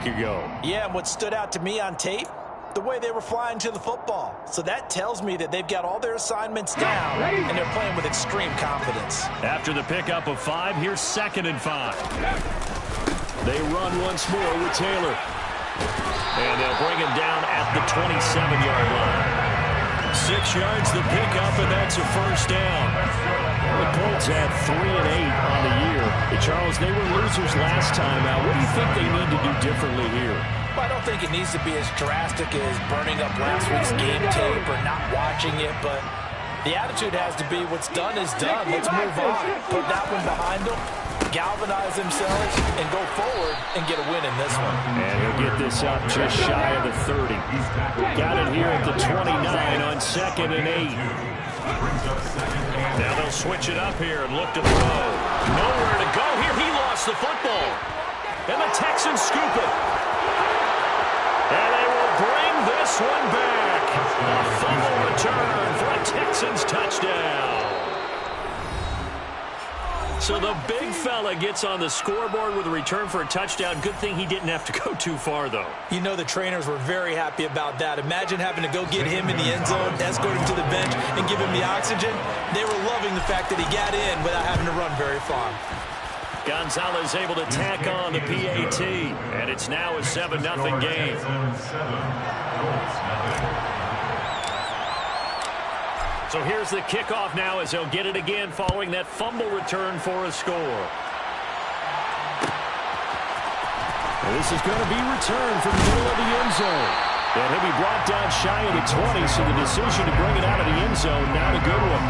week ago. Yeah, and what stood out to me on tape, the way they were flying to the football. So that tells me that they've got all their assignments down, and they're playing with extreme confidence. After the pickup of 5, here's 2nd and 5. They run once more with Taylor. And they'll bring him down at the 27-yard line. 6 yards the pickup, and that's a first down. The Colts had 3 and 8 on the year. Hey, Charles, they were losers last time out. What do you think they need to do differently here? Well, I don't think it needs to be as drastic as burning up last week's game tape or not watching it, but the attitude has to be what's done is done. Let's move on. Put that one behind them, galvanize themselves, and go forward and get a win in this one. And he'll get this up just shy of the 30. Got it here at the 29 on 2nd and 8. Now they'll switch it up here and look to throw. Nowhere to go here. He lost the football. And the Texans scoop it. And they will bring this one back. A fumble return for a Texans touchdown. So the big fella gets on the scoreboard with a return for a touchdown. Good thing he didn't have to go too far, though. You know the trainers were very happy about that. Imagine having to go get him in the end zone, escort him to the bench, and give him the oxygen. They were loving the fact that he got in without having to run very far. Gonzalez able to tack on the PAT, and it's now a 7-0 game. So here's the kickoff now as they'll get it again following that fumble return for a score. And this is going to be returned from the middle of the end zone. And he'll be brought down shy of the 20, so the decision to bring it out of the end zone, not a good one.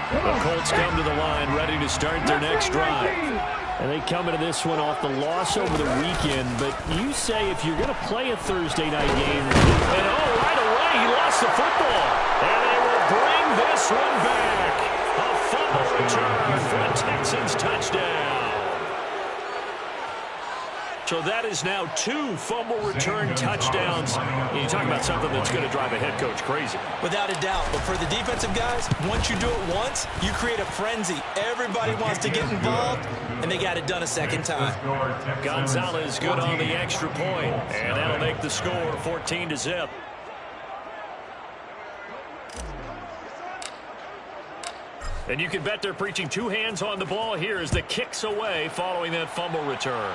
The Colts come to the line ready to start their next drive. And they come into this one off the loss over the weekend. But you say if you're going to play a Thursday night game, and right away he lost the football. And they will bring this one back. A fumble return for a Texans touchdown. So that is now 2 fumble return touchdowns. You talk about something that's going to drive a head coach crazy. Without a doubt. But for the defensive guys, once you do it once, you create a frenzy. Everybody wants to get involved, and they got it done a second time. Gonzalez good on the extra point, and that'll make the score 14-0. And you can bet they're preaching 2 hands on the ball here as the kick's away following that fumble return.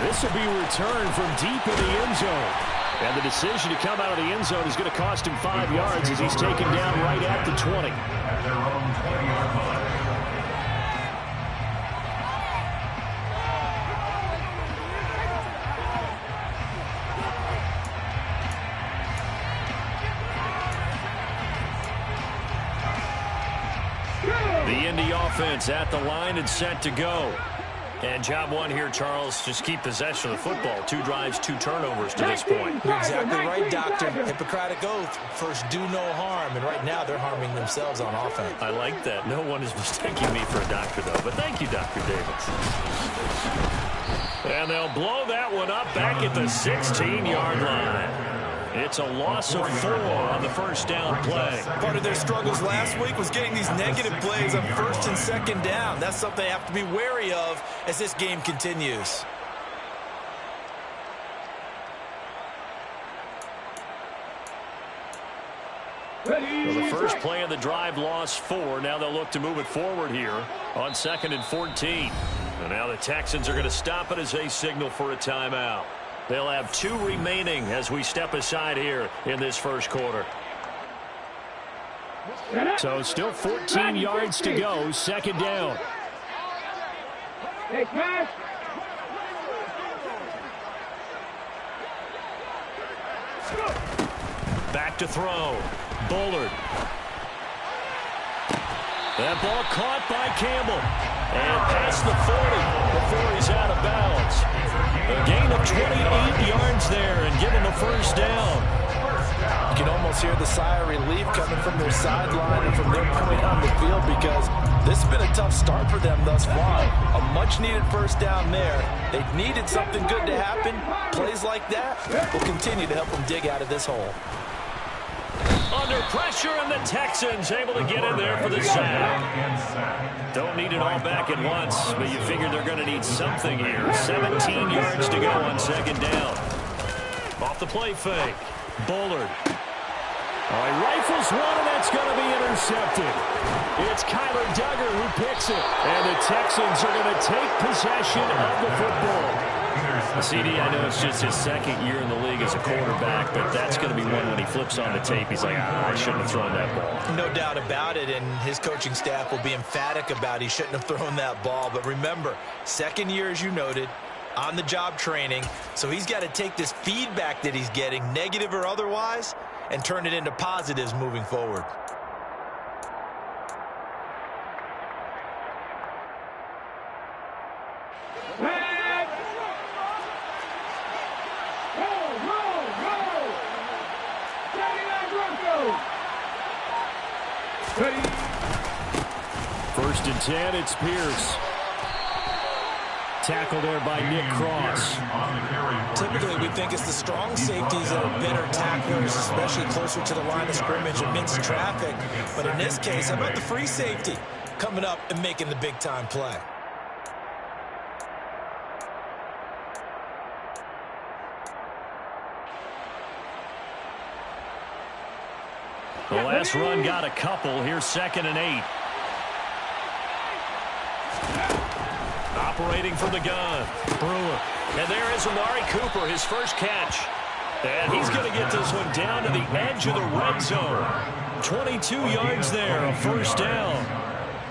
This will be returned from deep in the end zone. And the decision to come out of the end zone is going to cost him 5 yards as he's taken down right at the 20. The Indy offense at the line and set to go. And job one here, Charles, just keep possession of the football. 2 drives, 2 turnovers to this point. You're exactly right, Doctor. Hippocratic oath. First, do no harm. And right now, they're harming themselves on offense. I like that. No one is mistaking me for a doctor, though. But thank you, Dr. Davis. And they'll blow that one up back at the 16-yard line. It's a loss of 4 on the first down play. Part of their struggles last week was getting these negative plays on first and second down. That's something they have to be wary of as this game continues. Well, the first play of the drive lost 4. Now they'll look to move it forward here on 2nd and 14. And now the Texans are going to stop it as they signal for a timeout. They'll have 2 remaining as we step aside here in this first quarter. So still 14 yards to go, 2nd down. Back to throw. Bullard. That ball caught by Campbell. And past the 40 before he's out of bounds. A gain of 28 yards there and give him a first down. You can almost almost hear the sigh of relief coming from their sideline and from their point on the field, because this has been a tough start for them thus far. A much-needed first down there. They've needed something good to happen. Plays like that will continue to help them dig out of this hole. Under pressure, and the Texans able to get in there for the sack. Don't need it all back at once, but you figure they're going to need something here. 17 yards to go on second down. Off the play fake. Bullard. Oh, he rifles one, and that's going to be intercepted. It's Kyler Duggar who picks it. And the Texans are going to take possession of the football. CD, I know it's just his second year in the league as a quarterback, but that's going to be one when he flips on the tape. He's like, I shouldn't have thrown that ball. No doubt about it, and his coaching staff will be emphatic about he shouldn't have thrown that ball. But remember, second year, as you noted, on-the-job training, so he's got to take this feedback that he's getting, negative or otherwise, and turn it into positives moving forward. First and 10, it's Pierce. Tackle there by Nick Cross. Typically, we think it's the strong safeties that are better tacklers, especially closer to the line of scrimmage amidst traffic. But in this case, how about the free safety coming up and making the big-time play? The last run got a couple. Here's 2nd and 8. Operating from the gun, Brewer. And there is Amari Cooper, his first catch. And he's going to get this one down to the edge of the red zone. 22 yards there, a first down.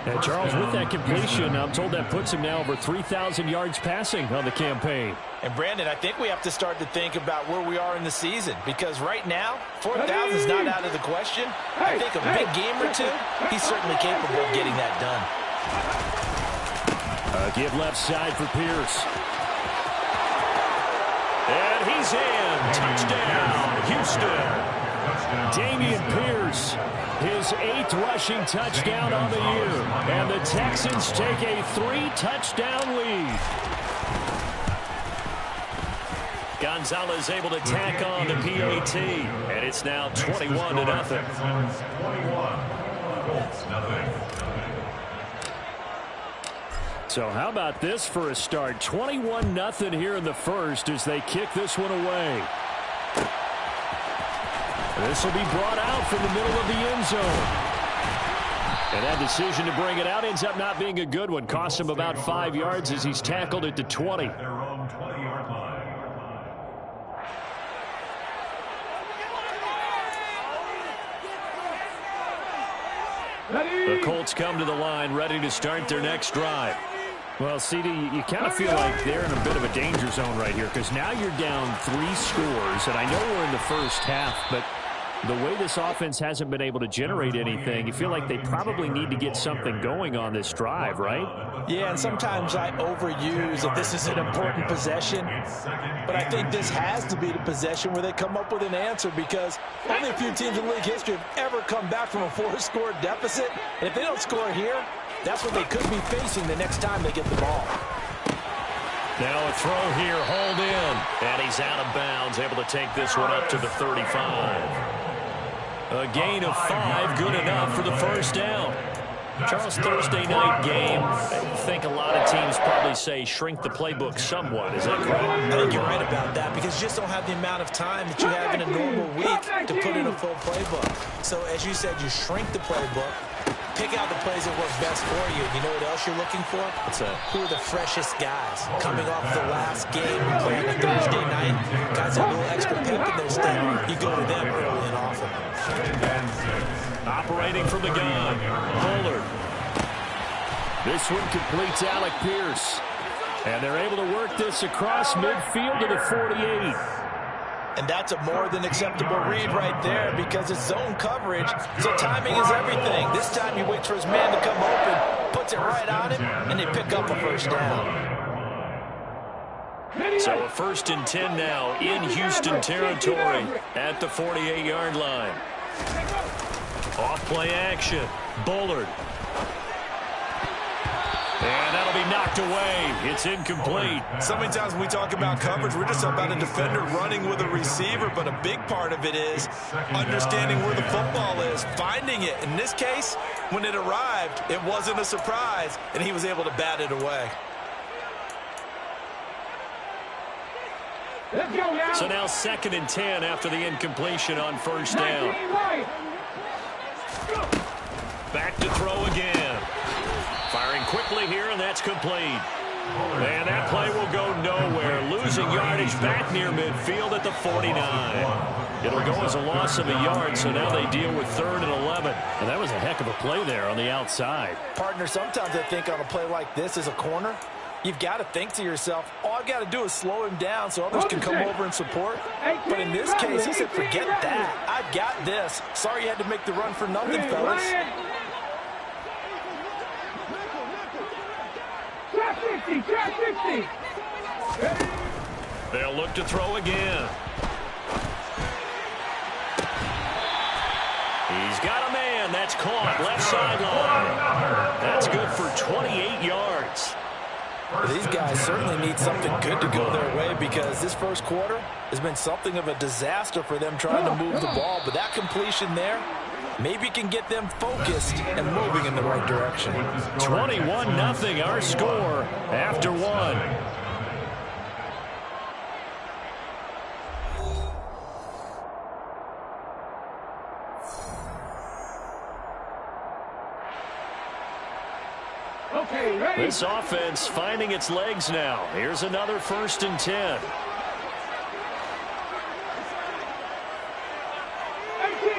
And Charles, with that completion, I'm told that puts him now over 3,000 yards passing on the campaign. And Brandon, I think we have to start to think about where we are in the season, because right now, 4,000 is not out of the question. I think a big game or two, he's certainly capable of getting that done. Give left side for Pierce. And he's in. Touchdown, Houston. Dameon Pierce, his 8th rushing touchdown on the year. And the Texans take a 3-touchdown lead. Gonzalez able to tack on the PAT. And it's now 21-0. So how about this for a start? 21-0 here in the first as they kick this one away. This will be brought out from the middle of the end zone. And that decision to bring it out ends up not being a good one. Costs him about 5 yards as he's tackled at the 20. The Colts come to the line ready to start their next drive. Well, CD, you kind of feel like they're in a bit of a danger zone right here, because now you're down 3 scores, and I know we're in the first half, but the way this offense hasn't been able to generate anything, you feel like they probably need to get something going on this drive, right? Yeah, and sometimes I overuse that this is an important possession, but I think this has to be the possession where they come up with an answer, because only a few teams in league history have ever come back from a 4-score deficit, and if they don't score here, that's what they could be facing the next time they get the ball. Now a throw here, hold in, and he's out of bounds, able to take this one up to the 35. A gain of 5, good enough for the first down. Charles, Thursday night game, I think a lot of teams probably say shrink the playbook somewhat. Is that correct? I think you're right about that, because you just don't have the amount of time that you have in a normal week to put in a full playbook. So as you said, you shrink the playbook, pick out the plays that work best for you. You know what else you're looking for? Who are the freshest guys? Coming off the last game, playing a Thursday night, guys have a little extra pep in their step. You go to them early and often. Operating from the gun, Bullard. This one completes Alec Pierce. And they're able to work this across midfield to the 48. And that's a more than acceptable read right there, because it's zone coverage, so timing is everything. This time he waits for his man to come open, puts it right on him, and they pick up a first down. So a 1st and 10 now in Houston territory at the 48-yard line. Off play action. Bullard. And that'll be knocked away. It's incomplete. So many times when we talk about coverage, we're just about a defender running with a receiver, but a big part of it is understanding where the football is, finding it. In this case, when it arrived, it wasn't a surprise, and he was able to bat it away. Let's go now. So now 2nd and 10 after the incompletion on 1st down. Back to throw again. Firing quickly here, and that's complete. And that play will go nowhere. Losing yardage back near midfield at the 49. It'll go as a loss of a yard, so now they deal with 3rd and 11. And that was a heck of a play there on the outside. Partner, sometimes I think on a play like this as a corner, you've got to think to yourself, all I've got to do is slow him down so others can come over and support. But in this case, he said, forget that. I've got this. Sorry you had to make the run for nothing, fellas. Trap 60. They'll look to throw again. He's got a man. That's caught. Left sideline. That's good for 28 yards. These guys certainly need something good to go their way because this first quarter has been something of a disaster for them trying to move the ball. But that completion there maybe can get them focused and moving in the right direction. 21-0 our score after one. Okay, ready? This offense finding its legs now. Here's another 1st and 10.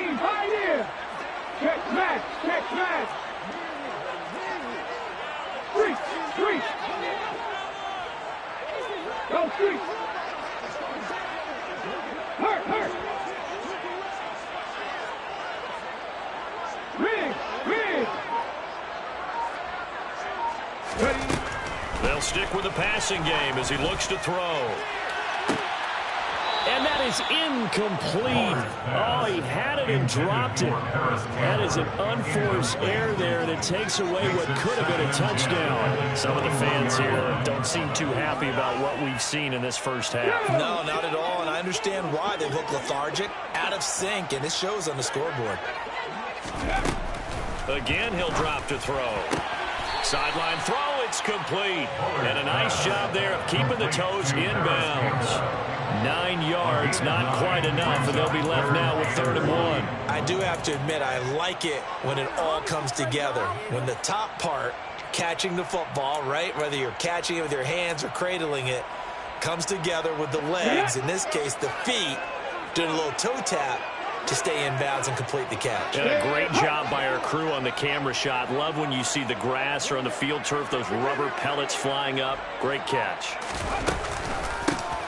18, pioneer. Check match. Street. Go street. Hurt. Rig. Ready. They'll stick with the passing game as he looks to throw. And that is incomplete. Oh, he had it and dropped it. That is an unforced error there, and it takes away what could have been a touchdown. Some of the fans here don't seem too happy about what we've seen in this first half. No, not at all, and I understand why they look lethargic, out of sync, and it shows on the scoreboard. Again, he'll drop to throw. Sideline throw, it's complete. And a nice job there of keeping the toes inbounds. 9 yards, not quite enough, and they'll be left now with 3rd and 1. I do have to admit, I like it when it all comes together. When the top part, catching the football, right, whether you're catching it with your hands or cradling it, comes together with the legs, in this case the feet, doing a little toe tap to stay in bounds and complete the catch. And a great job by our crew on the camera shot. Love when you see the grass or on the field turf, those rubber pellets flying up. Great catch.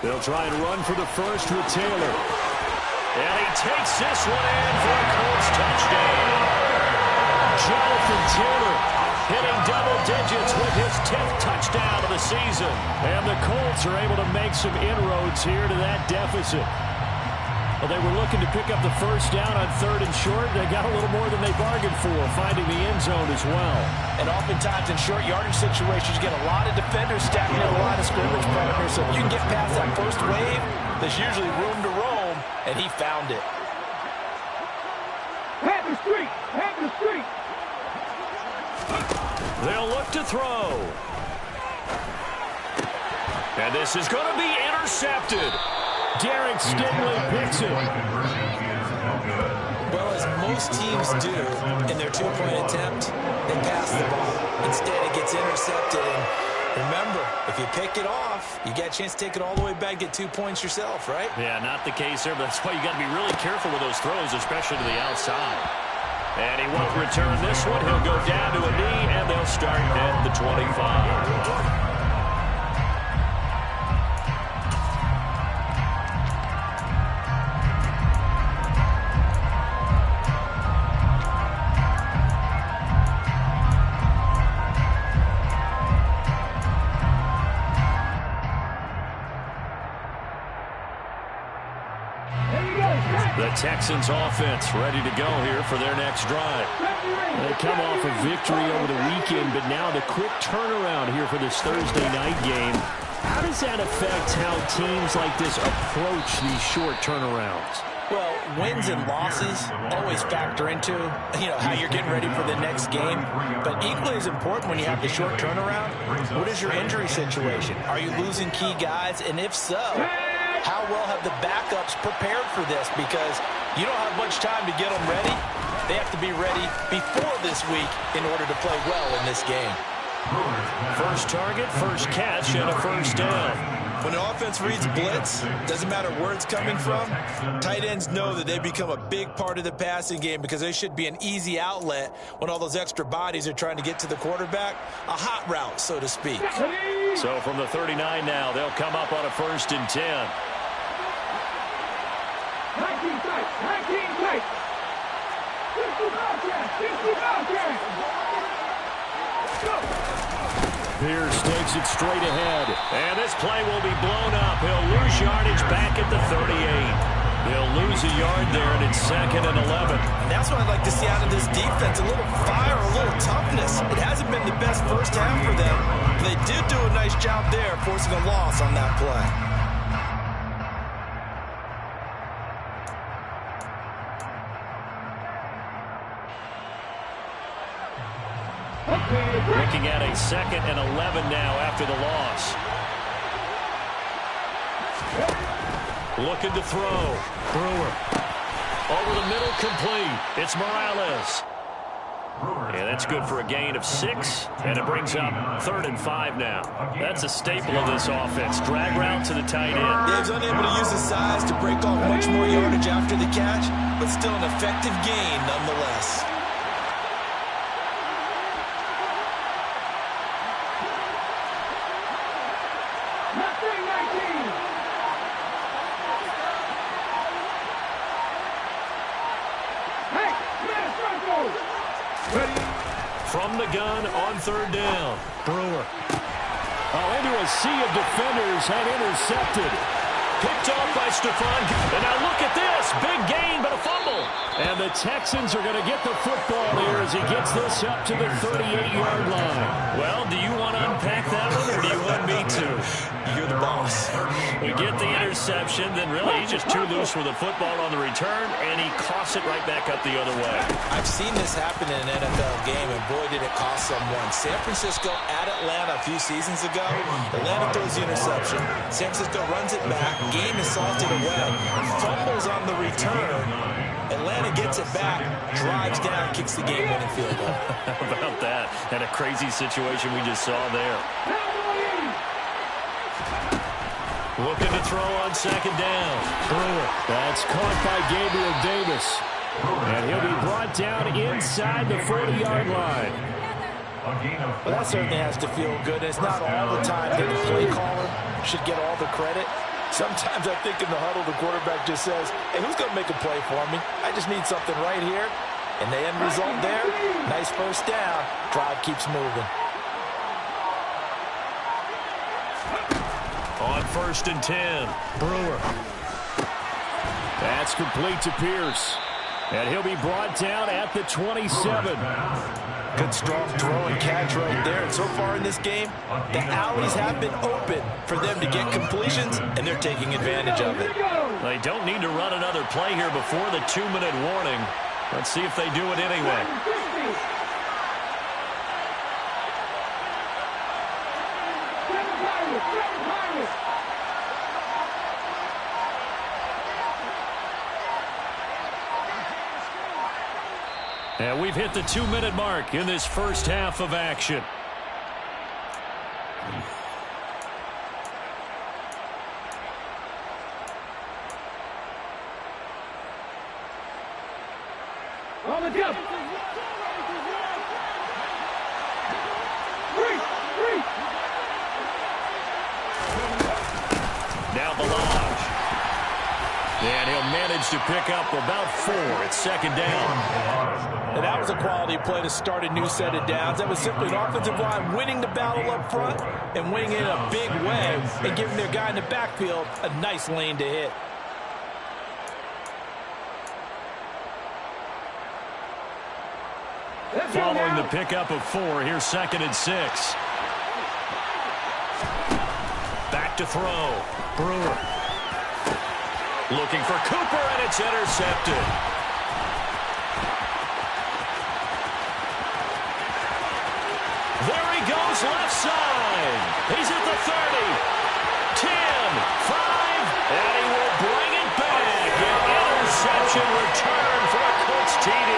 They'll try and run for the first with Taylor. And he takes this one in for a Colts touchdown. Jonathan Taylor hitting double digits with his 10th touchdown of the season. And the Colts are able to make some inroads here to that deficit. Well, they were looking to pick up the first down on 3rd and short. They got a little more than they bargained for, finding the end zone as well. And oftentimes in short yardage situations, you get a lot of defenders stacked near the line of scrimmage, partner. So if you can get past that first wave, there's usually room to roam, and he found it. Have the street. They'll look to throw. And this is going to be intercepted. Derek Stingley picks it. Well, as most teams do in their two-point attempt, they pass the ball. Instead, it gets intercepted. And remember, if you pick it off, you get a chance to take it all the way back, get 2 points yourself, right? Yeah, not the case there, but that's why you got to be really careful with those throws, especially to the outside. And he won't return this one. He'll go down to a knee, and they'll start at the 25. The Texans offense ready to go here for their next drive. They come off a victory over the weekend, but now the quick turnaround here for this Thursday night game. How does that affect how teams like this approach these short turnarounds? Well, wins and losses always factor into, how you're getting ready for the next game. But equally as important when you have the short turnaround, what is your injury situation? Are you losing key guys? And if so, how well have the backups prepared for this? Because you don't have much time to get them ready. They have to be ready before this week in order to play well in this game. First target, first catch, and a first down. When the offense reads blitz, doesn't matter where it's coming from, tight ends know that they become a big part of the passing game because they should be an easy outlet when all those extra bodies are trying to get to the quarterback. A hot route, so to speak. So from the 39 now, they'll come up on a 1st and 10. 19 tight, 19 tight. 60 Bobcats, 60 Bobcats. Pierce takes it straight ahead. And this play will be blown up. He'll lose yardage back at the 38. They'll lose a yard there, and it's 2nd and 11. And that's what I'd like to see out of this defense, a little fire, a little toughness. It hasn't been the best first half for them, but they did do a nice job there forcing a loss on that play. Looking at a 2nd and 11 now after the loss. Looking to throw. Brewer. Over the middle, complete. It's Morales. And that's good for a gain of 6, and it brings up 3rd and 5 now. That's a staple of this offense. Drag route to the tight end. Dave's unable to use his size to break off much more yardage after the catch, but still an effective gain nonetheless. From the gun on 3rd down. Brewer. Into a sea of defenders and intercepted. Picked off by Stephon. And now look at this. Big gain, but a fumble. And the Texans are going to get the football here as he gets this up to the 38-yard line. Well, do you want to unpack that one, or do you want me to? You're the boss. We get the interception, then really he's just too loose with the football on the return, and he coughs it right back up the other way. I've seen this happen in an NFL game, and boy, did it cost someone. San Francisco at Atlanta a few seasons ago. Atlanta throws the interception. San Francisco runs it back. Game is salted away. Fumbles on the return. Atlanta gets it back, drives down, kicks the game-winning field goal. How about that? And a crazy situation we just saw there. Looking to throw on 2nd down. Brewer. That's caught by Gabriel Davis. And he'll be brought down inside the 40-yard line. Well, that certainly has to feel good. It's not all the time that the play caller should get all the credit. Sometimes I think in the huddle, the quarterback just says, hey, who's going to make a play for me? I just need something right here. And the end result there, nice first down. Drive keeps moving. On 1st and 10, Brewer. That's complete to Pierce. And he'll be brought down at the 27. Good strong throw and catch right there. And so far in this game, the alleys have been open for them to get completions, and they're taking advantage of it. They don't need to run another play here before the 2-minute warning. Let's see if they do it anyway. And we've hit the 2-minute mark in this first half of action. On the jump. Now Balaj. And he'll manage to pick up about 4 at 2nd down. And that was a quality play to start a new set of downs. That was simply an offensive line winning the battle up front and winning it in a big way and giving their guy in the backfield a nice lane to hit. Following the pickup of 4, here's 2nd and 6. Back to throw. Brewer. Looking for Cooper, and it's intercepted. There he goes, left side. He's at the 30. 10, 5, and he will bring it back. An interception return for a Colts TD.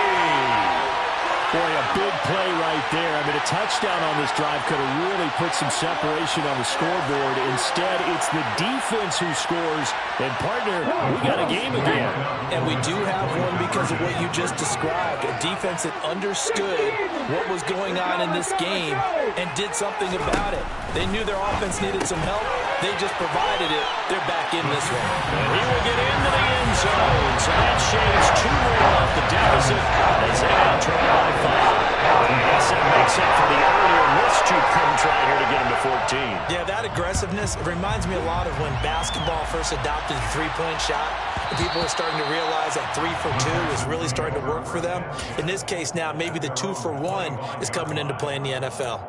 Boy, a big play right there. I mean, a touchdown on this drive could have really put some separation on the scoreboard. Instead, it's the defense who scores. And, partner, we got a game again. And we do have one because of what you just described. A defense that understood what was going on in this game and did something about it. They knew their offense needed some help. They just provided it. They're back in this one. And he will get into the end zone. So that shaves 2 more off the deficit as they now trail by 5. I guess that makes up for the earlier missed 2-point try here to get him to 14. Yeah, that aggressiveness, it reminds me a lot of when basketball first adopted the 3-point shot. And people are starting to realize that 3 for 2 is really starting to work for them. In this case now, maybe the 2 for 1 is coming into play in the NFL.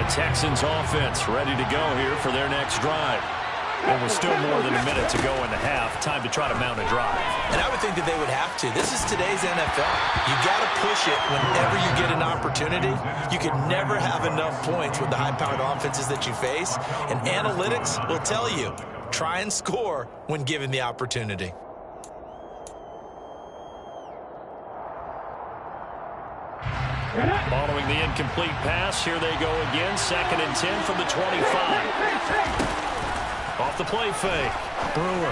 Texans offense ready to go here for their next drive. And with still more than a minute to go in the half, time to try to mount a drive. And I would think that they would have to. This is today's NFL. You got to push it whenever you get an opportunity. You can never have enough points with the high-powered offenses that you face. And analytics will tell you, try and score when given the opportunity. Following the incomplete pass, here they go again. 2nd and 10 from the 25. Off the play fake. Brewer.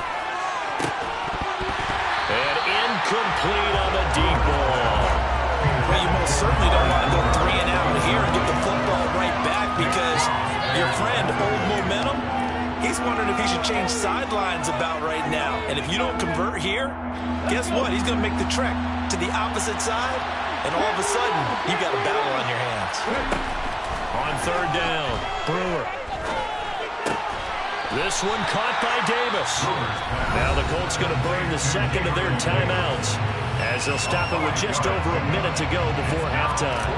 And incomplete on the deep ball. Well, you most certainly don't want to go 3 and out here and get the football right back because your friend, Old Momentum, he's wondering if he should change sidelines about right now. And if you don't convert here, guess what? He's going to make the trek to the opposite side. And all of a sudden, you've got a battle on your hands. On 3rd down, Brewer. This one caught by Davis. Now the Colts going to burn the 2nd of their timeouts as they'll stop it with just over a minute to go before halftime.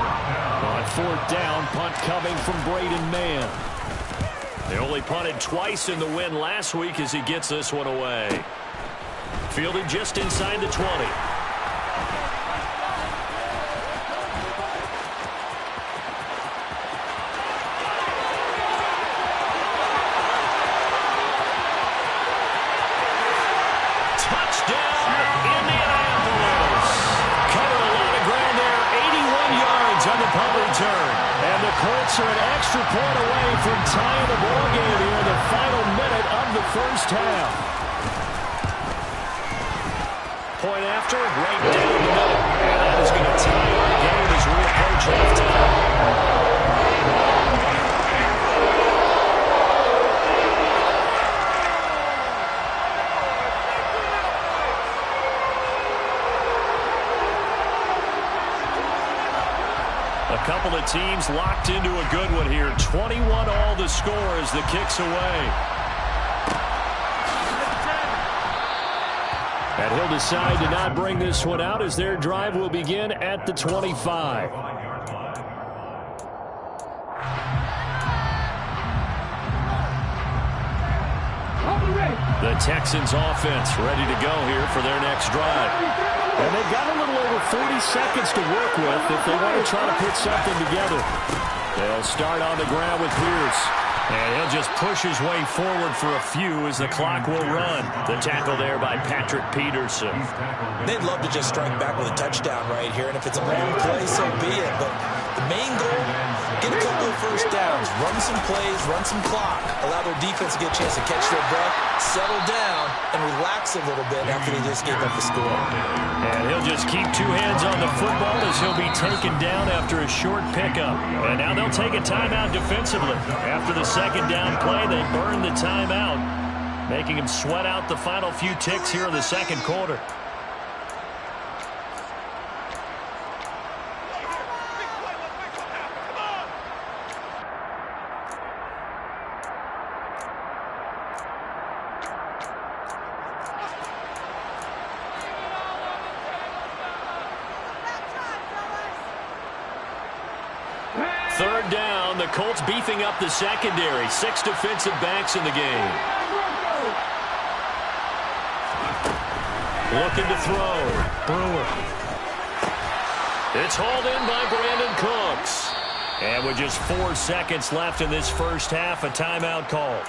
On 4th down, punt coming from Braden Mann. They only punted twice in the win last week as he gets this one away. Fielded just inside the 20. Colts are an extra point away from tying the ball game here in the final minute of the first half. Point after, right down the middle. And that is going to tie our game as we approach halftime. A couple of teams locked into a good one here. 21 all the score as the kick's away. And he'll decide to not bring this one out as their drive will begin at the 25. The Texans offense ready to go here for their next drive. And they've got a little over 40 seconds to work with if they want to try to put something together. They'll start on the ground with Pierce. And he'll just push his way forward for a few as the clock will run. The tackle there by Patrick Peterson. They'd love to just strike back with a touchdown right here. And if it's a long play, so be it. But the main goal, get a couple of first downs, run some plays, run some clock, allow their defense to get a chance to catch their breath, settle down, and relax a little bit after they just gave up the score. And he'll just keep 2 hands on the football as he'll be taken down after a short pickup. And now they'll take a timeout defensively. After the second down play, they burn the timeout, making him sweat out the final few ticks here in the second quarter. third down, the Colts beefing up the secondary. 6 defensive backs in the game. Looking to throw. Brewer. It's hauled in by Brandon Cooks. And with just 4 seconds left in this first half, a timeout call.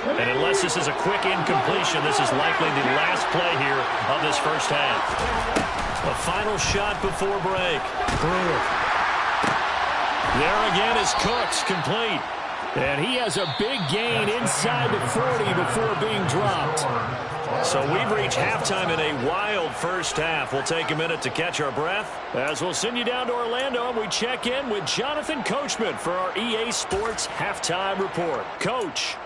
And unless this is a quick incompletion, this is likely the last play here of this first half. A final shot before break. Brewer. There again is Cooks, complete. And he has a big gain inside the 40 before being dropped. So we've reached halftime in a wild first half. We'll take a minute to catch our breath as we'll send you down to Orlando and we check in with Jonathan Coachman for our EA Sports Halftime Report. Coach.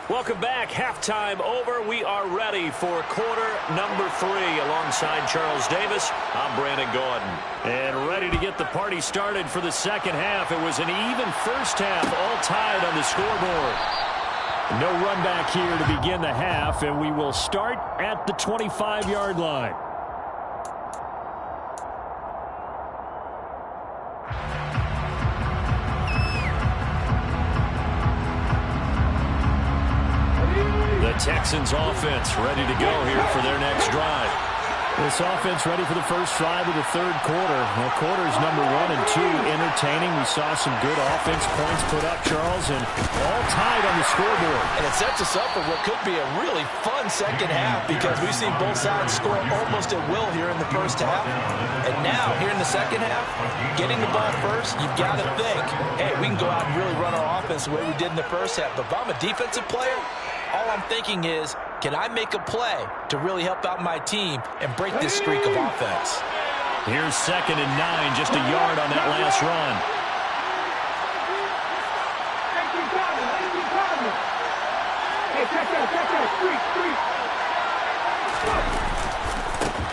Welcome back. Halftime over. We are ready for quarter number 3 alongside Charles Davis. I'm Brandon Gordon. And ready to get the party started for the second half. It was an even first half, all tied on the scoreboard. No run back here to begin the half, and we will start at the 25-yard line. The Texans offense ready to go here for their next drive. This offense ready for the first drive of the third quarter. Well, quarters number 1 and 2 entertaining. We saw some good offense points put up, Charles, and all tied on the scoreboard. And it sets us up for what could be a really fun second half because we've seen both sides score almost at will here in the first half. And now, here in the second half, getting the ball first, you've got to think, hey, we can go out and really run our offense the way we did in the first half. But if I'm a defensive player, all I'm thinking is, can I make a play to really help out my team and break this streak of offense? Here's 2nd and 9, just a yard on that last run.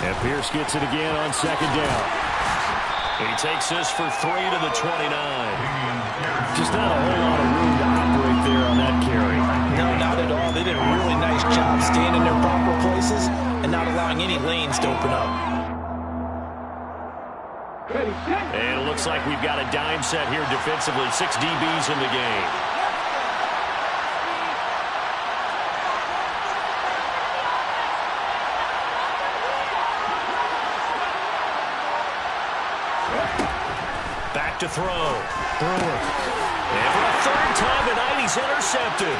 And Pierce gets it again on 2nd down. He takes this for 3 to the 29. Just not a whole lot of room to operate there on that carry. No, not at all. They did a really nice job staying in their proper places and not allowing any lanes to open up. And it looks like we've got a dime set here defensively. 6 DBs in the game. Back to throw. Brewer. And for the 3rd time tonight, he's intercepted.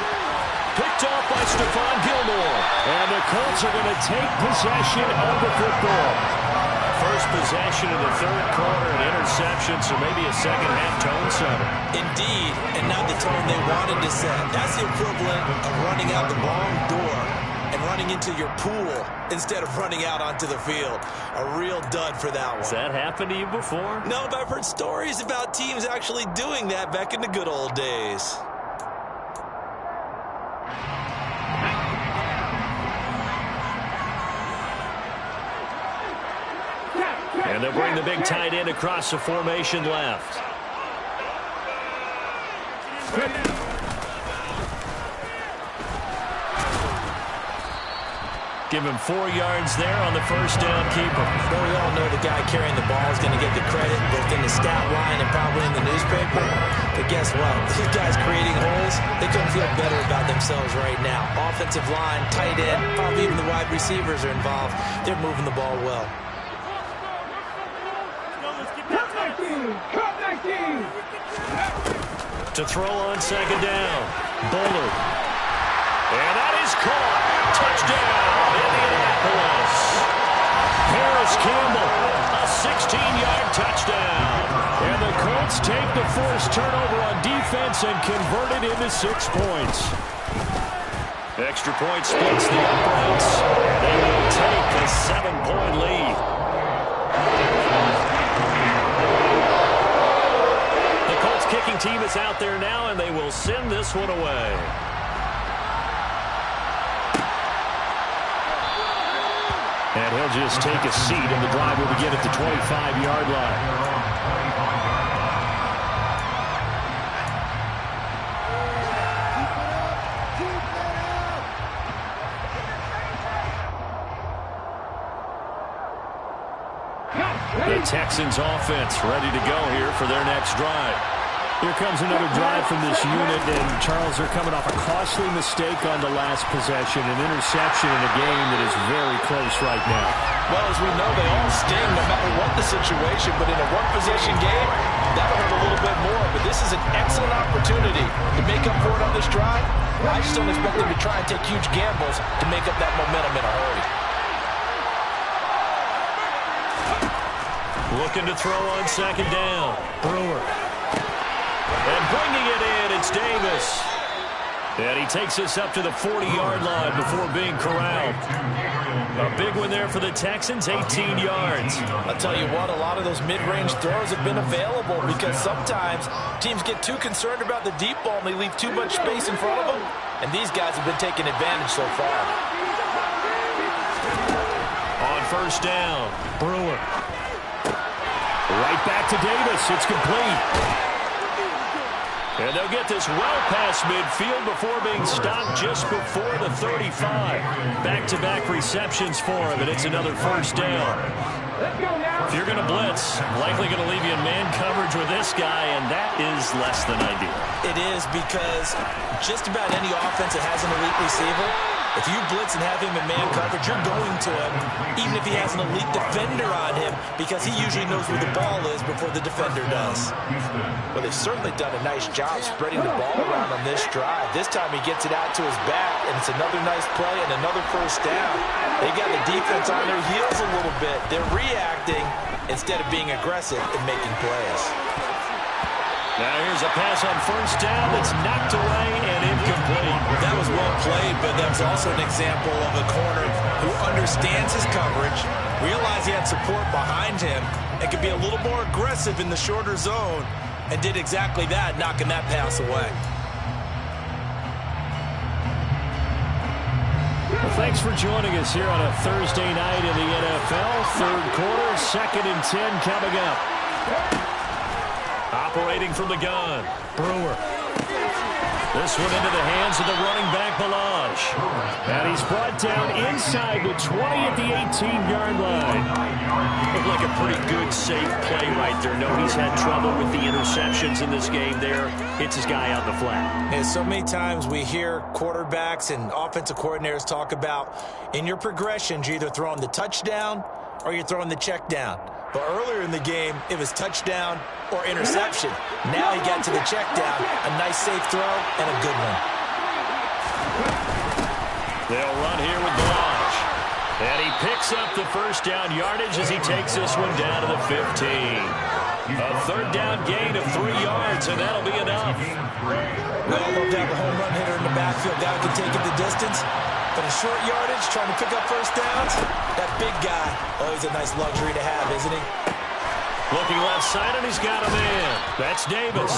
Picked off by Stephon Gilmore. And the Colts are going to take possession of the football. First possession in the third quarter, an interception, so maybe a second half tone setter. Indeed, and not the tone they wanted to set. That's the equivalent of running out the wrong door and running into your pool instead of running out onto the field. A real dud for that one. Has that happened to you before? No, but I've heard stories about teams actually doing that back in the good old days. And they'll bring the big tight end across the formation left. Give him 4 yards there on the first down keeper. Well, we all know the guy carrying the ball is going to get the credit both in the stat line and probably in the newspaper. But guess what? These guys creating holes, they couldn't feel better about themselves right now. Offensive line, tight end, probably even the wide receivers are involved. They're moving the ball well. To throw on 2nd down. Bullard. And that is caught. Touchdown, Indianapolis. Harris Campbell, a 16-yard touchdown. And the Colts take the forced turnover on defense and convert it into 6 points. Extra point splits the uprights. They will take a 7-point lead. The Colts kicking team is out there now, and they will send this one away. And he'll just take a seat, and the drive will begin at the 25-yard line. Texans offense ready to go here for their next drive. Here comes another drive from this unit, and Charles, are coming off a costly mistake on the last possession, an interception in a game that is very close right now. Well, as we know, they all sting no matter what the situation, but in a one-possession game, that'll hurt a little bit more. But this is an excellent opportunity to make up for it on this drive. I just don't expect them to try and take huge gambles to make up that momentum in a hurry. Looking to throw on second down. Brewer. And bringing it in, it's Davis. And he takes us up to the 40-yard line before being corralled. A big one there for the Texans, 18 yards. I'll tell you what, a lot of those mid-range throws have been available because sometimes teams get too concerned about the deep ball and they leave too much space in front of them. And these guys have been taking advantage so far. On first down, Brewer. Right back to Davis. It's complete. And they'll get this well past midfield before being stopped just before the 35. Back-to-back receptions for him, and it's another first down. If you're going to blitz, likely going to leave you in man coverage with this guy, and that is less than ideal. It is because just about any offense that has an elite receiver, if you blitz and have him in man coverage, you're going to him, even if he has an elite defender on him, because he usually knows where the ball is before the defender does. Well, they've certainly done a nice job spreading the ball around on this drive. This time he gets it out to his back, and it's another nice play and another first down. They got the defense on their heels a little bit. They're reacting instead of being aggressive and making plays. Now here's a pass on first down that's knocked away and incomplete. That was well played, but that was also an example of a corner who understands his coverage, realized he had support behind him, and could be a little more aggressive in the shorter zone, and did exactly that, knocking that pass away. Well, thanks for joining us here on a Thursday night in the NFL. Third quarter, 2nd and 10 coming up. Operating from the gun, Brewer. This one into the hands of the running back, Balazs. And he's brought down inside the 20 at the 18-yard line. Looked like a pretty good, safe play right there. No, he's had trouble with the interceptions in this game there. Hits his guy out the flat. And so many times we hear quarterbacks and offensive coordinators talk about in your progressions, you're either throwing the touchdown or you're throwing the check down. But earlier in the game, it was touchdown or interception. Now he got to the check down, a nice safe throw, and a good one. They'll run here with Balazs. And he picks up the first down yardage as he takes this one down to the 15. A third down gain of 3 yards, and that'll be enough. Well, they'll have a home run hitter in the backfield. Guy can take it the distance. But in short yardage, trying to pick up first downs, that big guy, always a nice luxury to have, isn't he? Looking left side, and he's got a man. That's Davis.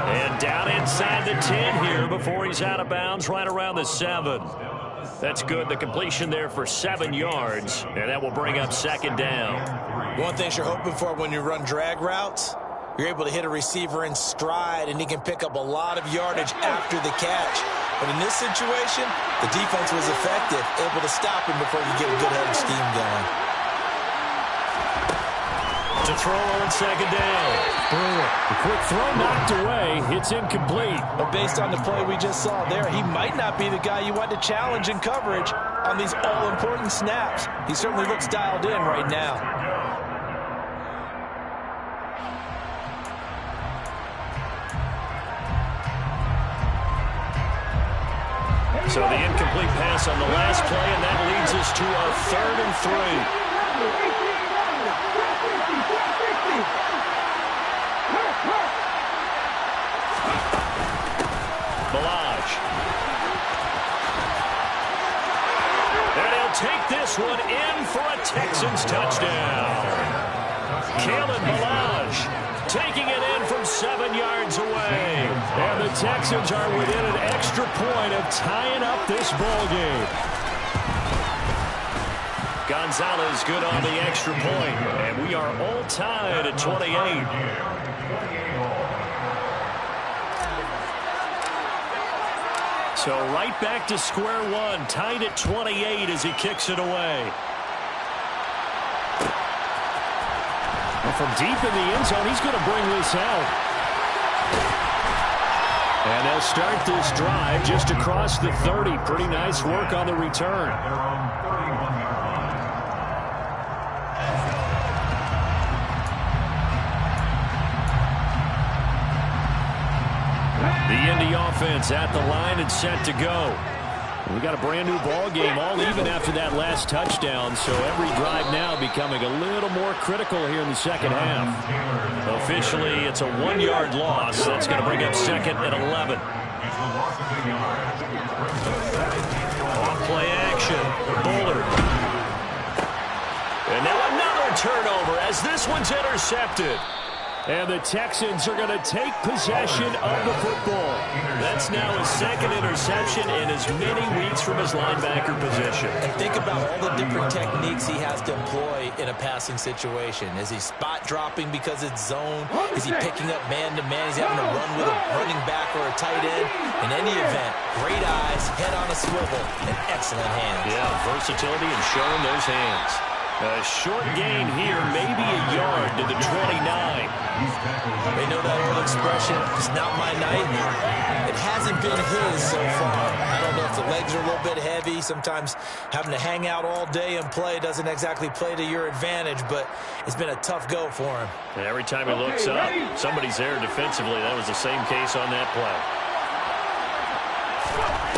And down inside the 10 here before he's out of bounds, right around the 7. That's good. The completion there for 7 yards, and that will bring up second down. One thing you're hoping for when you run drag routes, you're able to hit a receiver in stride, and he can pick up a lot of yardage after the catch. But in this situation, the defense was effective, able to stop him before you get a good head of steam going. To throw on second down. Brewer. The quick throw knocked away. It's incomplete. But based on the play we just saw there, he might not be the guy you want to challenge in coverage on these all-important snaps. He certainly looks dialed in right now. So the incomplete pass on the last play, and that leads us to a 3rd and 3. Balazs. And he'll take this one in for a Texans touchdown. Kalen Balazs taking it in from 7 yards away. And the Texans are within an extra point of tying up this ball game. Gonzalez good on the extra point, and we are all tied at 28. So right back to square one, tied at 28 as he kicks it away. from deep in the end zone, he's going to bring this out. And they'll start this drive just across the 30. Pretty nice work on the return. The Indy offense at the line and set to go. We got a brand new ball game, all even after that last touchdown, so every drive now becoming a little more critical here in the second half. Officially, it's a 1-yard loss. That's going to bring up second and 11. On play action, Bullard. And now another turnover as this one's intercepted. And the Texans are going to take possession of the football. That's now his second interception in as many weeks from his linebacker position. And think about all the different techniques he has to employ in a passing situation. Is he spot dropping because it's zone? Is he picking up man-to-man? He's having to run with a running back or a tight end. In any event, great eyes, head on a swivel, and excellent hands. Yeah, versatility and showing those hands. A short gain here, maybe a yard to the 29. They know that old expression, it's not my night. It hasn't been his so far. I don't know if the legs are a little bit heavy. Sometimes having to hang out all day and play doesn't exactly play to your advantage, but it's been a tough go for him. And every time he looks up, somebody's there defensively. That was the same case on that play.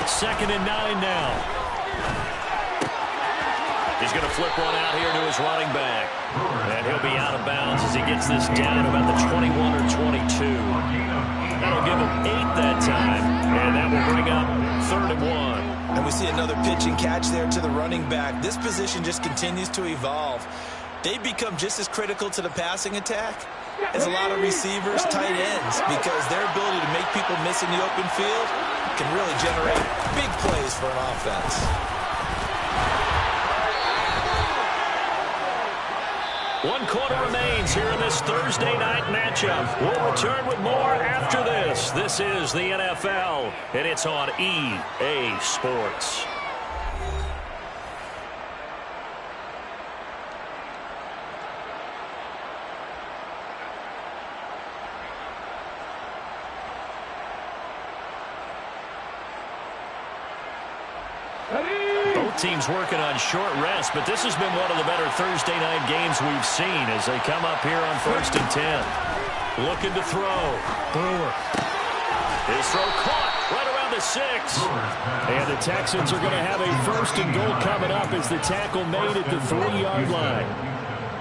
Second and 9 now. He's going to flip one out here to his running back. And he'll be out of bounds as he gets this down at about the 21 or 22. That'll give him 8 that time. And that will bring up 3rd and 1. And we see another pitch and catch there to the running back. This position just continues to evolve. They become just as critical to the passing attack as a lot of receivers, tight ends, because their ability to make people miss in the open field can really generate big plays for an offense. 1 quarter remains here in this Thursday night matchup. We'll return with more after this. This is the NFL, and it's on EA Sports. Teams working on short rest, but this has been one of the better Thursday night games we've seen as they come up here on 1st and 10. Looking to throw. Brewer. His throw caught right around the 6. And the Texans are going to have a 1st and goal coming up as the tackle made at the 3-yard line.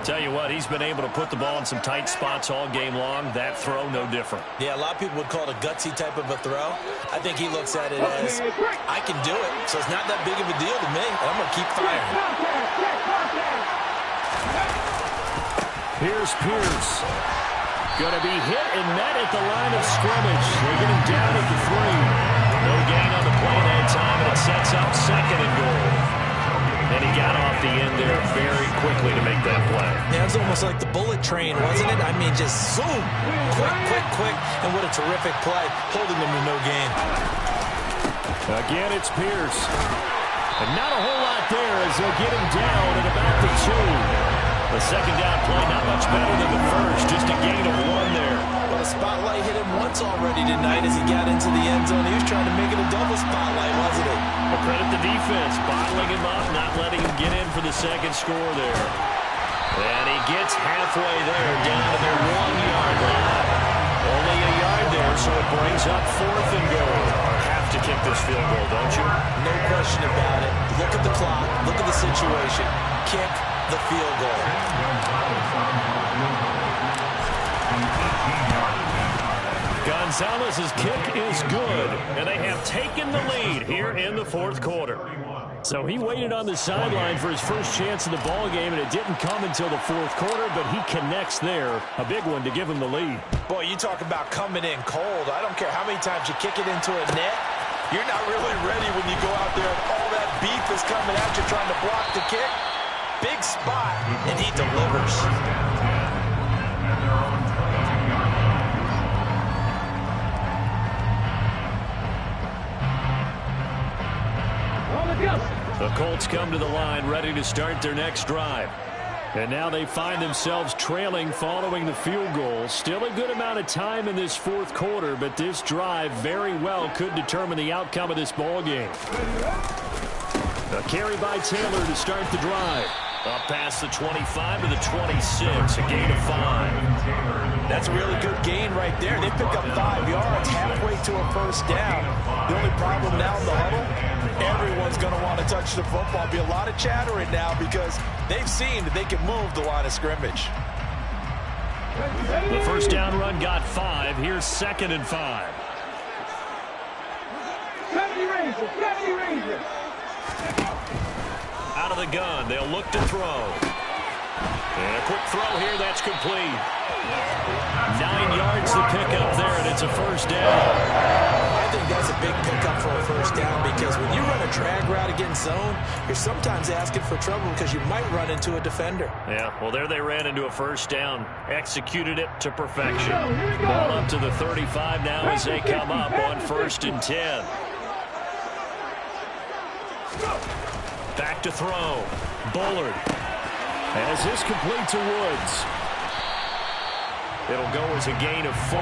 Tell you what, he's been able to put the ball in some tight spots all game long. That throw, no different. Yeah, a lot of people would call it a gutsy type of a throw. I think he looks at it as, I can do it, so it's not that big of a deal to me, and I'm going to keep firing. Here's Pierce. Going to be hit and met at the line of scrimmage. They get him down at the 3. No gain on the play that time, and it sets up 2nd and goal. And he got off the end there very quickly to make that play. Yeah, it was almost like the bullet train, wasn't it? I mean, just zoom. Quick. And what a terrific play, holding them to no gain. Again, it's Pierce. And not a whole lot there as they'll get him down at about the 2. The second down play not much better than the first, just a gain of 1 there. Well, the spotlight hit him once already tonight as he got into the end zone. He was trying to make it a double spotlight, wasn't it? Well, credit the defense, bottling him up, not letting him get in for the second score there. And he gets halfway there, down to their 1-yard line. Only a yard there, so it brings up 4th and goal. Have to kick this field goal, don't you? No question about it. Look at the clock. Look at the situation. Kick the field goal. Gonzalez's kick is good, and they have taken the lead here in the 4th quarter. So he waited on the sideline for his first chance in the ball game, and it didn't come until the 4th quarter, but he connects there. A big one to give him the lead. Boy, you talk about coming in cold. I don't care how many times you kick it into a net. You're not really ready when you go out there and all that beef is coming at you trying to block the kick. Big spot, and he delivers. The Colts come to the line ready to start their next drive. And now they find themselves trailing following the field goal. Still a good amount of time in this fourth quarter, but this drive very well could determine the outcome of this ball game. A carry by Taylor to start the drive. Up past the 25 to the 26, a gain of 5. That's a really good gain right there. They pick up 5 yards halfway to a first down. The only problem now in the huddle, everyone's going to want to touch the football. Be a lot of chattering now because they've seen that they can move the line of scrimmage. The first down run got 5. Here's 2nd and 5. 70 Rangers. Out of the gun, they'll look to throw. And a quick throw here, that's complete. 9 yards to pick up there, and it's a first down. I think that's a big pickup for a first down because when you run a drag route against zone, you're sometimes asking for trouble because you might run into a defender. Yeah, well, there they ran into a first down. Executed it to perfection. Ball up to the 35 now as they come up on 1st and 10. Back to throw. Bullard. As this complete to Woods. It'll go as a gain of 4,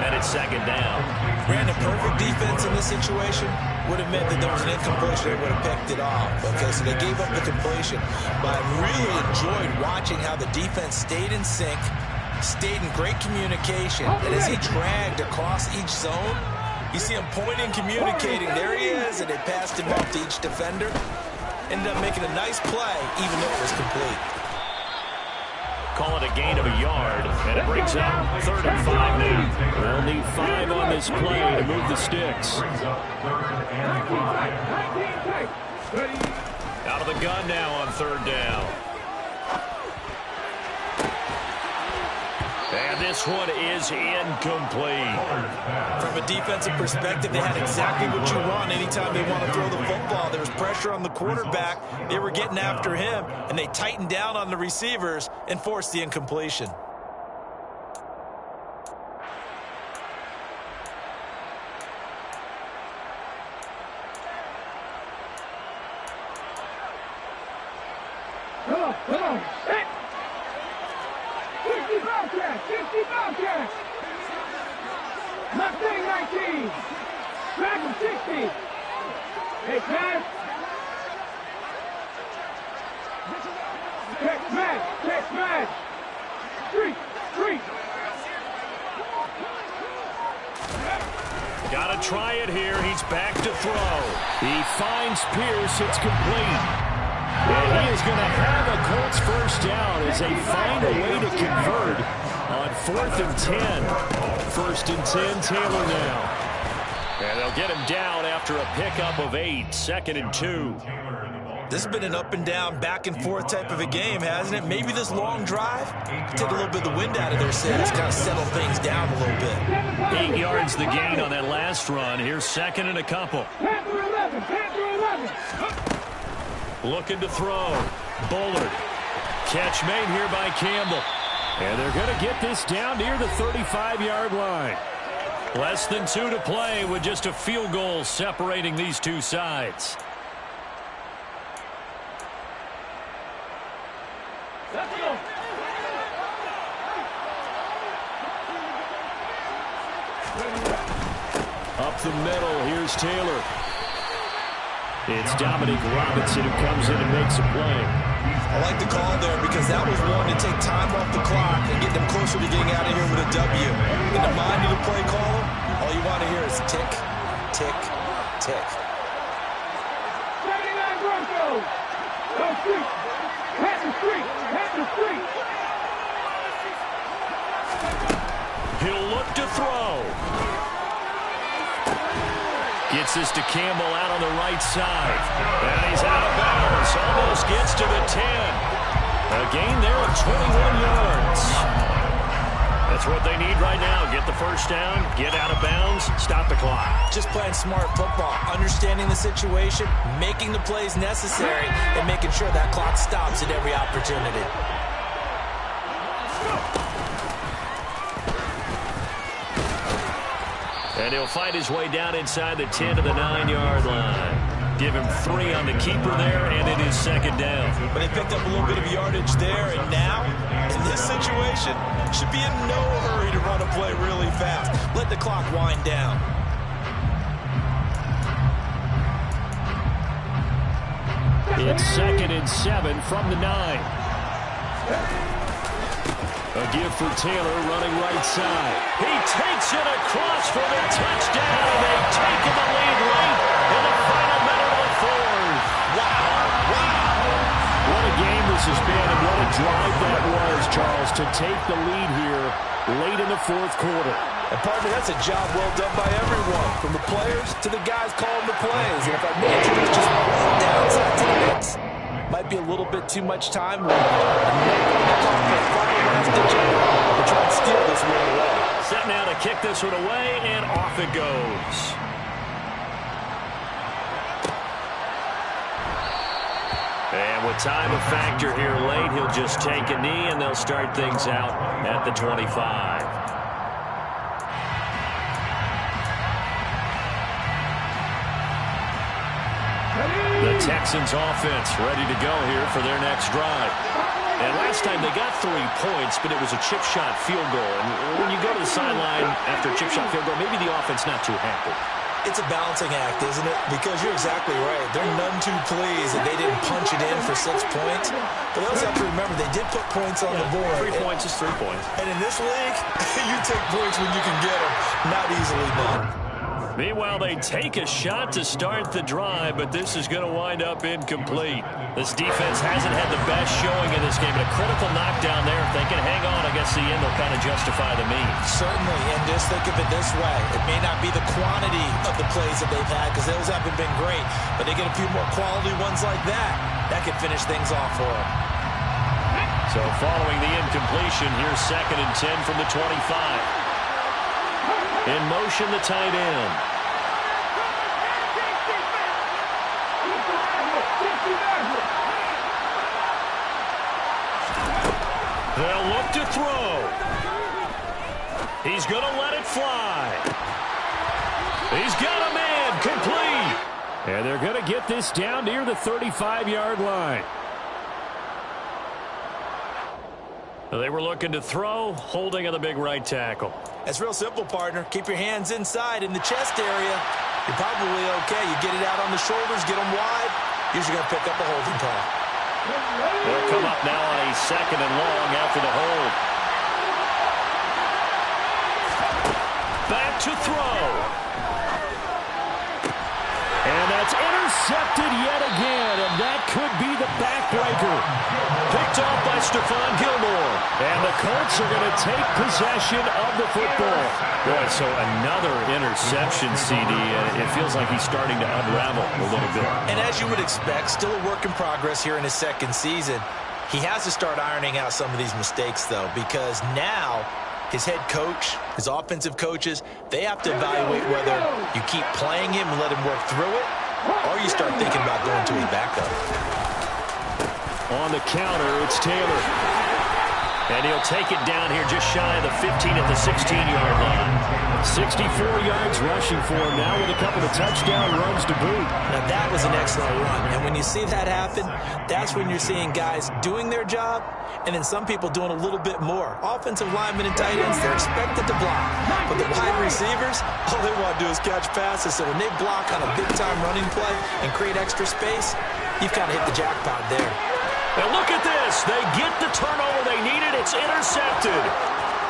and it's 2nd down. Brandon, perfect defense in this situation would have meant that there was an incompletion. They would have picked it off. Okay, so they gave up the completion. But I really enjoyed watching how the defense stayed in sync, stayed in great communication, and as he dragged across each zone, you see him pointing, communicating. There he is, and they passed him off to each defender. Ended up making a nice play, even though it was complete. Call it a gain of a yard, and it brings up 3rd and 5 now. They'll need 5 on this play to move the sticks. Out of the gun now on 3rd down. And this one is incomplete. From a defensive perspective, they had exactly what you want anytime they want to throw the football. There was pressure on the quarterback. They were getting after him, and they tightened down on the receivers and forced the incompletion. Come on. Hit. 60 Bobcats. Mustang 19. Dragon 60. Hey, pass. Check smash. Street. Got to try it here. He's back to throw. He finds Pierce. It's complete. And he is going to have a Colts first down as they find a way to convert on 4th and 10. 1st and 10, Taylor now. And they'll get him down after a pickup of 8. 2nd and 2. This has been an up and down, back and forth type of a game, hasn't it? Maybe this long drive take a little bit of the wind out of their sails, kind of settle things down a little bit. 8 yards the gain on that last run. Here's 2nd and a couple. Panther 11. Looking to throw. Bullard. Catch made here by Campbell. And they're going to get this down near the 35-yard line. Less than 2 to play with just a field goal separating these two sides. Up the middle, here's Taylor. It's Dominic Robinson who comes in and makes a play. I like the call there because that was one to take time off the clock and get them closer to getting out of here with a W. In the mind of the play caller, all you want to hear is tick, tick, tick. 79 Broncos. Go street. Head to street. He'll look to throw. Gets this to Campbell out on the right side. And he's out of bounds. Almost gets to the 10. A gain there of 21 yards. That's what they need right now. Get the first down, get out of bounds, stop the clock. Just playing smart football, understanding the situation, making the plays necessary, and making sure that clock stops at every opportunity. And he'll fight his way down inside the 10 to the 9-yard line. Give him 3 on the keeper there, and it is second down. But they picked up a little bit of yardage there, and now, in this situation, should be in no hurry to run a play really fast. Let the clock wind down. It's 2nd and 7 from the 9. A give for Taylor running right side. He takes it across for the touchdown. They take the lead late in the final minute of the 4th. Wow. What a game this has been, and what a drive that was, Charles, to take the lead here late in the 4th quarter. And, partner, that's a job well done by everyone, from the players to the guys calling the plays. And if I may introduce just one downside to the mix, might be a little bit too much time with it. To try and steal this one away. Set now to kick this one away, and off it goes. And with time a factor here late, he'll just take a knee, and they'll start things out at the 25. The Texans offense ready to go here for their next drive. And last time they got 3 points, but it was a chip shot field goal. And when you go to the sideline after a chip shot field goal, maybe the offense not too happy. It's a balancing act, isn't it? Because you're exactly right. They're none too pleased that they didn't punch it in for 6 points. But they also have to remember they did put points on the board. 3 points is 3 points. And in this league, you take points when you can get them, not easily done. Meanwhile, they take a shot to start the drive, but this is going to wind up incomplete. This defense hasn't had the best showing in this game, but a critical knockdown there. If they can hang on, I guess the end will kind of justify the means. Certainly, and just think of it this way. It may not be the quantity of the plays that they've had, because those haven't been great, but they get a few more quality ones like that. That could finish things off for them. So following the incompletion, here's 2nd and 10 from the 25. In motion, the tight end. They'll look to throw. He's going to let it fly. He's got a man, complete. And they're going to get this down near the 35-yard line. They were looking to throw, holding on the big right tackle. It's real simple, partner. Keep your hands inside in the chest area. You're probably okay. You get it out on the shoulders, get them wide. Usually going to pick up a holding call. They'll come up now on a 2nd and long after the hold. Back to throw. And that's intercepted yet again, and that could be the backbreaker. Picked off by Stephon Gilmore. And the Colts are going to take possession of the football. Boy, so another interception, CD. It feels like he's starting to unravel a little bit. And as you would expect, still a work in progress here in his 2nd season. He has to start ironing out some of these mistakes, though, because now his head coach, his offensive coaches, they have to evaluate whether you keep playing him and let him work through it, or you start thinking about going to his backup. On the counter, it's Taylor. And he'll take it down here just shy of the 15 at the 16-yard line. 64 yards rushing for him now with a couple of touchdown runs to boot. Now, that was an excellent run. And when you see that happen, that's when you're seeing guys doing their job and then some people doing a little bit more. Offensive linemen and tight ends, they're expected to block. But the wide receivers, all they want to do is catch passes. So when they block on a big-time running play and create extra space, you've kind of hit the jackpot there. And look at this. They get the turnover they needed. It's intercepted.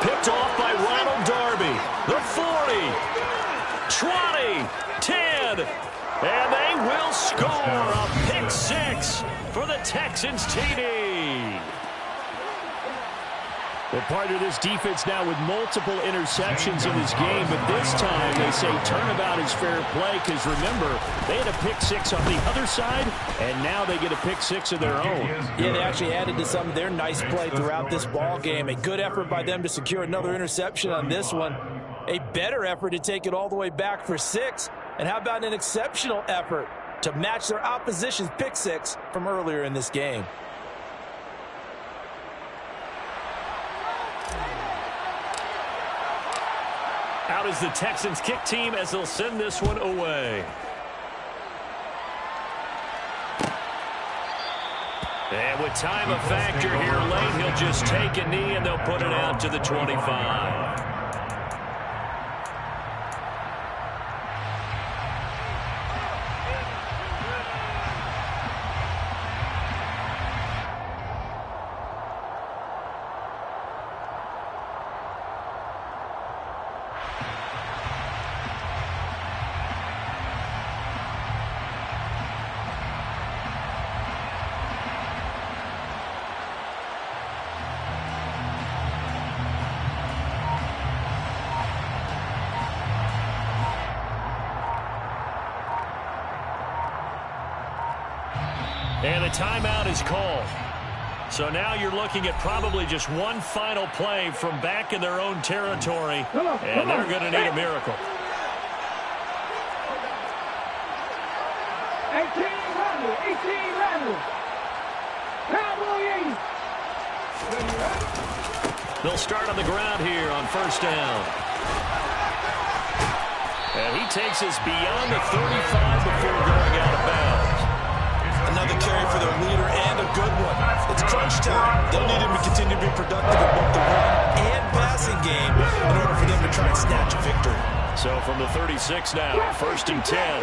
Picked off by Ronald Darby. The 40, 20, 10. And they will score a pick 6 for the Texans TD. Well, part of this defense now with multiple interceptions in this game, but this time they say turnabout is fair play because, remember, they had a pick 6 on the other side, and now they get a pick 6 of their own. Yeah, they actually added to some of their nice play throughout this ball game. A good effort by them to secure another interception on this one. A better effort to take it all the way back for 6. And how about an exceptional effort to match their opposition's pick 6 from earlier in this game? Out is the Texans kick team as they'll send this one away. And with time a factor here late, he'll just take a knee and they'll put it out to the 25. And a timeout is called. So now you're looking at probably just one final play from back in their own territory, and they're going to need a miracle. 18 Cowboys. They'll start on the ground here on first down. And he takes us beyond the 35 before going out of bounds. Another carry for their leader and a good one. It's crunch time. They'll need him to continue to be productive in both the run and passing game in order for them to try and snatch a victory. So from the 36 now, first and 10.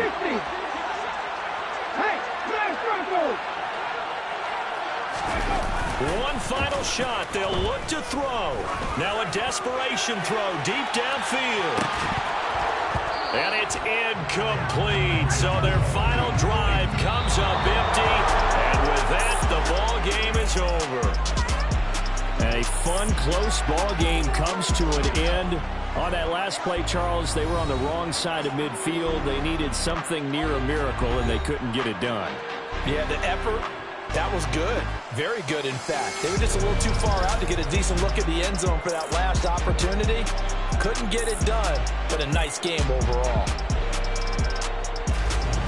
One final shot. They'll look to throw. Now a desperation throw deep downfield. And it's incomplete. So their final drive comes up empty. And with that, the ball game is over. A fun, close ball game comes to an end. On that last play, Charles, they were on the wrong side of midfield. They needed something near a miracle, and they couldn't get it done. Yeah, the effort, that was good. Very good, in fact. They were just a little too far out to get a decent look at the end zone for that last opportunity. Couldn't get it done, but a nice game overall.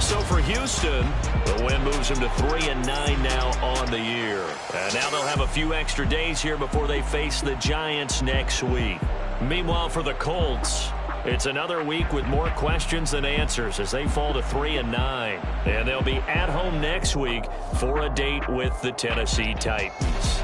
So for Houston, the win moves them to 3-9 now on the year. And now they'll have a few extra days here before they face the Giants next week. Meanwhile, for the Colts, it's another week with more questions than answers as they fall to 3-9. And they'll be at home next week for a date with the Tennessee Titans.